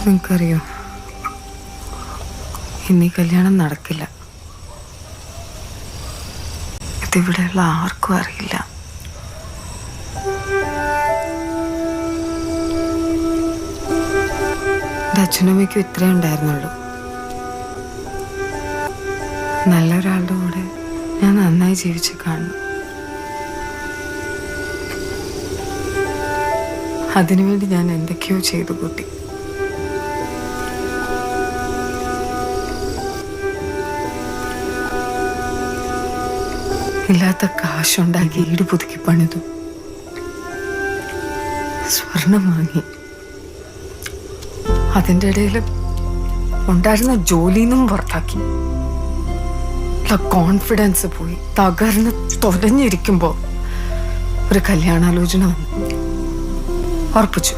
നിനക്കറിയോ, ഇന്നീ കല്യാണം നടക്കില്ല. ഇതിവിടെയുള്ള ആർക്കും അറിയില്ല. എൻ്റെ അച്ഛനമ്മയ്ക്കും ഇത്രേ ഉണ്ടായിരുന്നുള്ളൂ. നല്ലൊരാളുടെ കൂടെ ഞാൻ നന്നായി ജീവിച്ച് കാണുന്നു. അതിനുവേണ്ടി ഞാൻ എന്തൊക്കെയോ ചെയ്തു കൂട്ടി. ഇല്ലാത്ത കാശുണ്ടാക്കി ഈട് പുതുക്കി പണിതു, സ്വർണം വാങ്ങി. അതിൻ്റെ ഇടയിൽ ഉണ്ടായിരുന്ന ജോലിന്നും പുറത്താക്കി. കോൺഫിഡൻസ് പോയി തകർന്ന് തൊലഞ്ഞിരിക്കുമ്പോ ഒരു കല്യാണാലോചന വന്നു. ഉറപ്പിച്ചു.